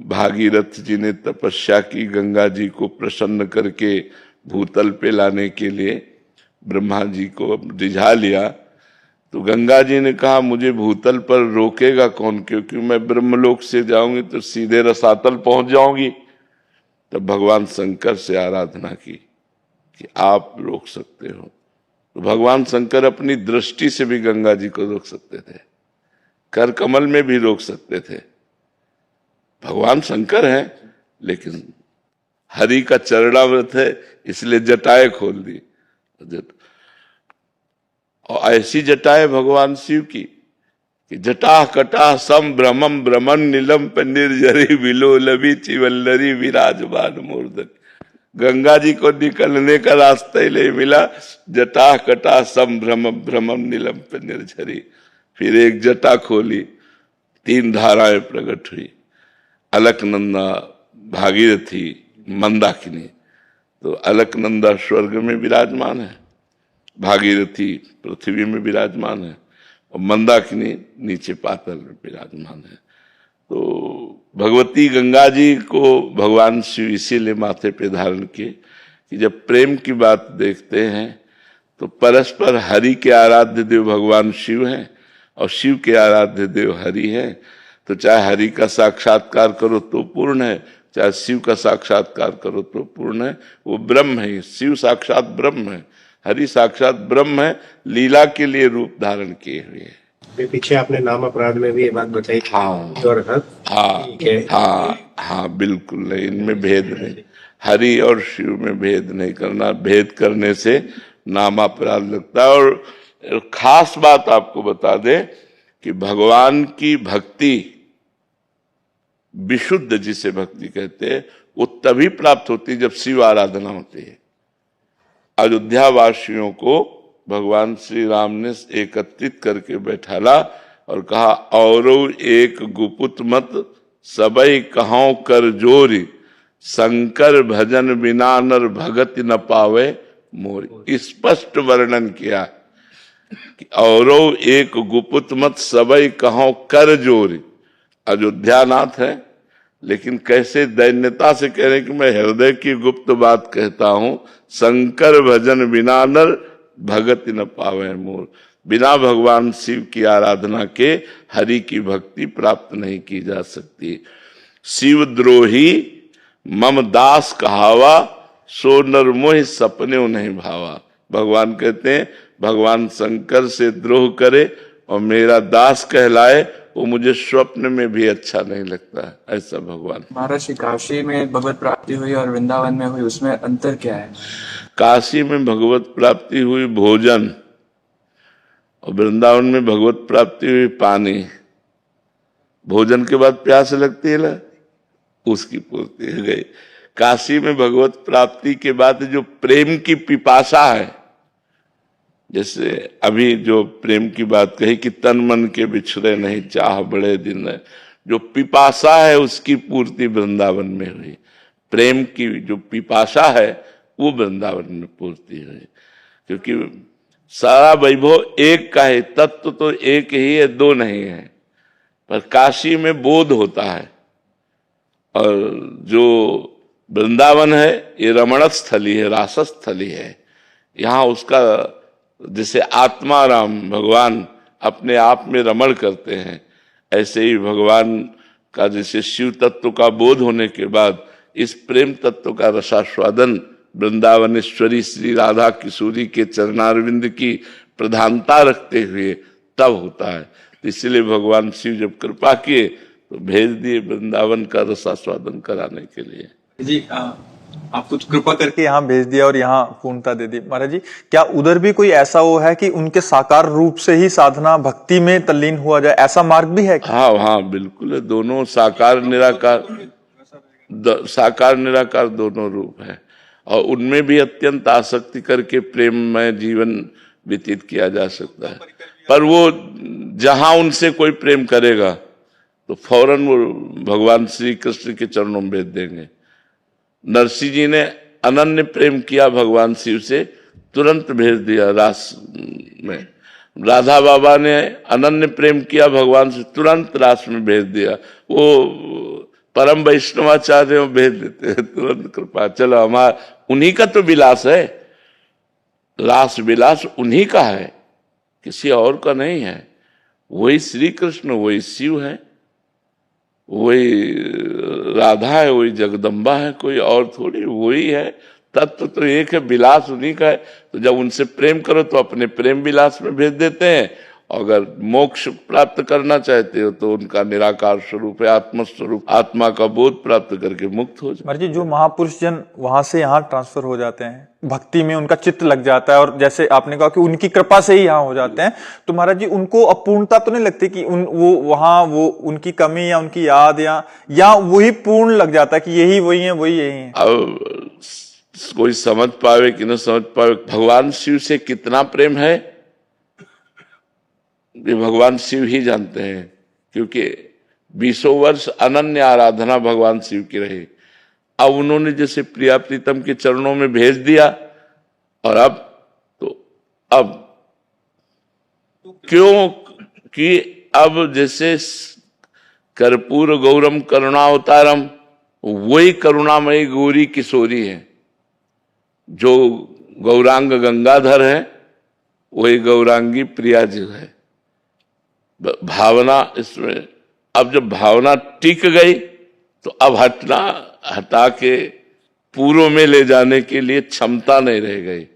भागीरथ जी ने तपस्या की गंगा जी को प्रसन्न करके भूतल पे लाने के लिए ब्रह्मा जी को रिझा लिया, तो गंगा जी ने कहा मुझे भूतल पर रोकेगा कौन, क्योंकि मैं ब्रह्मलोक से जाऊंगी तो सीधे रसातल पहुंच जाऊंगी। तब भगवान शंकर से आराधना की कि आप रोक सकते हो। तो भगवान शंकर अपनी दृष्टि से भी गंगा जी को रोक सकते थे, कर कमल में भी रोक सकते थे। भगवान शंकर हैं, लेकिन हरि का चरणामृत है इसलिए जटाएं खोल दी। और ऐसी जटाएं भगवान शिव की कि जटा कटा सम भ्रमम भ्रमण नीलम पे निर्जरी विलोलभी चिवल्लरी विराजमान मूर्धन। गंगा जी को निकलने का रास्ता ही नहीं मिला, जटा कटा सम भ्रमम भ्रमम नीलम पे निर्झरी। फिर एक जटा खोली, 3 धाराएं प्रकट हुई, अलकनंदा, भागीरथी, मंदाकिनी। तो अलकनंदा स्वर्ग में विराजमान है, भागीरथी पृथ्वी में विराजमान है, और मंदाकिनी नीचे पाताल में विराजमान है। तो भगवती गंगा जी को भगवान शिव इसीलिए माथे पे धारण किए कि जब प्रेम की बात देखते हैं तो परस्पर हरि के आराध्य देव भगवान शिव हैं और शिव के आराध्य देव हरि हैं। तो चाहे हरि का साक्षात्कार करो तो पूर्ण है, चाहे शिव का साक्षात्कार करो तो पूर्ण है। वो ब्रह्म है, शिव साक्षात ब्रह्म है, हरि साक्षात ब्रह्म है, लीला के लिए रूप धारण किए हुए हैं। पीछे आपने नाम अपराध में भी ये बात बताई। हाँ बिल्कुल नहीं, इनमें भेद नहीं, हरि और शिव में भेद नहीं करना। भेद करने से नाम अपराध लगता है। और खास बात आपको बता दे कि भगवान की भक्ति विशुद्ध, जिसे भक्ति कहते हैं, वो तभी प्राप्त होती है जब शिव आराधना होती है। अयोध्या वासियों को भगवान श्री राम ने एकत्रित करके बैठाला और कहा, औरो एक गुपुत मत सबई कहां कर जोरी, शंकर भजन बिना नर भगत न पावे मोरी। स्पष्ट वर्णन किया कि औरो एक गुपुत मत सबई कहां कर जोरी। अयोध्यानाथ है, लेकिन कैसे दैन्यता से कह रहे कि मैं हृदय की गुप्त बात कहता हूं, शंकर भजन बिना नर भगत न पावे मोर। बिना भगवान शिव की आराधना के हरि की भक्ति प्राप्त नहीं की जा सकती। शिव द्रोही मम दास कहावा, सो नर मोह सपने नहीं भावा। भगवान कहते हैं भगवान शंकर से द्रोह करे और मेरा दास कहलाए, वो मुझे स्वप्न में भी अच्छा नहीं लगता है। ऐसा भगवान। महाराज, काशी में भगवत प्राप्ति हुई और वृंदावन में हुई, उसमें अंतर क्या है? काशी में भगवत प्राप्ति हुई भोजन, और वृंदावन में भगवत प्राप्ति हुई पानी। भोजन के बाद प्यास लगती है ना, उसकी पूर्ति हो गई। काशी में भगवत प्राप्ति के बाद जो प्रेम की पिपासा है, जैसे अभी जो प्रेम की बात कही कि तन मन के बिछड़े नहीं चाह बड़े दिन है, जो पिपासा है उसकी पूर्ति वृंदावन में हुई। प्रेम की जो पिपासा है वो वृंदावन में पूर्ति हुई, क्योंकि सारा वैभव एक का है, तत्व तो एक ही है, दो नहीं है। पर काशी में बोध होता है, और जो वृंदावन है ये रमण स्थली है, रासस्थली है। यहाँ उसका जैसे आत्माराम भगवान अपने आप में रमण करते हैं, ऐसे ही भगवान का जैसे शिव तत्व का बोध होने के बाद इस प्रेम तत्व का रसास्वादन वृंदावनेश्वरी श्री राधा किशोरी के चरणारविंद की प्रधानता रखते हुए तब होता है। तो इसलिए भगवान शिव जब कृपा किए तो भेज दिए वृंदावन का रसास्वादन कराने के लिए। जी आप कुछ कृपा करके यहाँ भेज दिया और यहाँ पूर्णता दे दी। महाराज जी, क्या उधर भी कोई ऐसा वो है कि उनके साकार रूप से ही साधना भक्ति में तल्लीन हुआ जाए, ऐसा मार्ग भी है क्या? हाँ बिल्कुल है। दोनों साकार निराकार दोनों रूप है और उनमें भी अत्यंत आसक्ति करके प्रेममय जीवन व्यतीत किया जा सकता है। पर वो जहां उनसे कोई प्रेम करेगा तो फौरन वो भगवान श्री कृष्ण के चरणों में भेज देंगे। नरसिंह जी ने अनन्य प्रेम किया भगवान शिव से, तुरंत भेज दिया रास में। राधा बाबा ने अनन्य प्रेम किया भगवान से, तुरंत रास में भेज दिया। वो परम वैष्णवाचार्य भेज देते हैं तुरंत कृपा। चलो हमारा उन्हीं का तो विलास है, रास विलास उन्हीं का है, किसी और का नहीं है। वही श्री कृष्ण, वही शिव है, वही राधा है, वही जगदम्बा है, कोई और थोड़ी, वही है। तत्व तो एक है, विलास उन्हीं का है। तो जब उनसे प्रेम करो तो अपने प्रेम विलास में भेज देते हैं। अगर मोक्ष प्राप्त करना चाहते हो तो उनका निराकार स्वरूप है, आत्मस्वरूप, आत्मा का बोध प्राप्त करके मुक्त हो जाए। महाराज जी, जो महापुरुष जन वहां से यहाँ ट्रांसफर हो जाते हैं, भक्ति में उनका चित्त लग जाता है और जैसे आपने कहा कि उनकी कृपा से ही यहाँ हो जाते हैं, तो महाराज जी उनको अपूर्णता तो नहीं लगती कि वो उनकी कमी या उनकी याद या वही पूर्ण लग जाता है कि यही वही है, वही यही है? अब कोई समझ पावे कि न समझ पावे, भगवान शिव से कितना प्रेम है ये भगवान शिव ही जानते हैं, क्योंकि 20 वर्ष अनन्य आराधना भगवान शिव की रही। अब उन्होंने जैसे प्रिया प्रीतम के चरणों में भेज दिया और अब क्यों कि अब जैसे कर्पूर गौरम करुणावतारम, वही करुणामयी गौरी किशोरी है। जो गौरांग गंगाधर है वही गौरांगी प्रिया जी है। भावना इसमें, अब जब भावना टिक गई तो अब हटा के पूर्व में ले जाने के लिए क्षमता नहीं रह गई।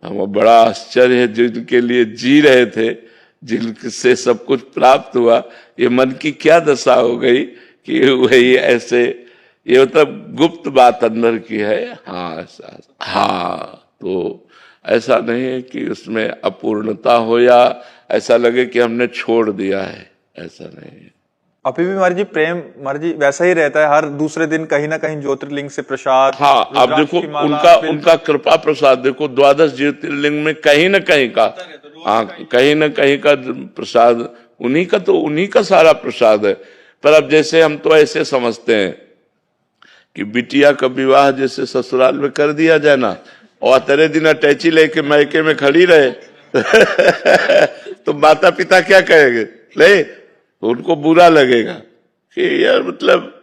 हमें बड़ा आश्चर्य है, जिनके लिए जी रहे थे, जिनसे सब कुछ प्राप्त हुआ, ये मन की क्या दशा हो गई कि वही ऐसे, ये मतलब गुप्त बात अंदर की है। तो ऐसा नहीं है कि उसमें अपूर्णता हो या ऐसा लगे कि हमने छोड़ दिया है, ऐसा नहीं है। अभी भी महाराज जी प्रेम महाराज जी वैसा ही रहता है, हर दूसरे दिन कहीं ना कहीं ज्योतिर्लिंग से प्रसाद। हाँ, आप देखो उनका कृपा प्रसाद देखो, 12 ज्योतिर्लिंग में कहीं ना कहीं का, हाँ कहीं ना कहीं का प्रसाद उन्हीं का, तो उन्हीं का सारा प्रसाद है। पर अब जैसे हम तो ऐसे समझते हैं कि बिटिया का विवाह जैसे ससुराल में कर दिया जाए ना, और तेरे दिन अटैची लेके मैके में खड़ी रहे तो माता पिता क्या कहेंगे? ले, तो उनको बुरा लगेगा कि यार मतलब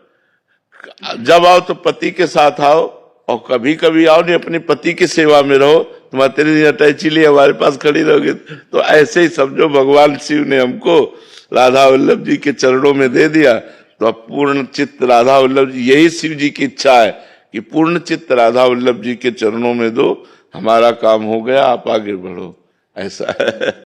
जब आओ तो पति के साथ आओ, और कभी कभी आओ नहीं अपनी पति की सेवा में रहो, तुम्हारे तेरे दिन अटैची लिए हमारे पास खड़ी रहोगे। तो ऐसे ही समझो भगवान शिव ने हमको राधा वल्लभ जी के चरणों में दे दिया, तो अब पूर्ण चित्त राधा वल्लभ जी, यही शिव जी की इच्छा है कि पूर्ण चित्त राधा वल्लभ जी के चरणों में दो, हमारा काम हो गया, आप आगे बढ़ो, ऐसा है।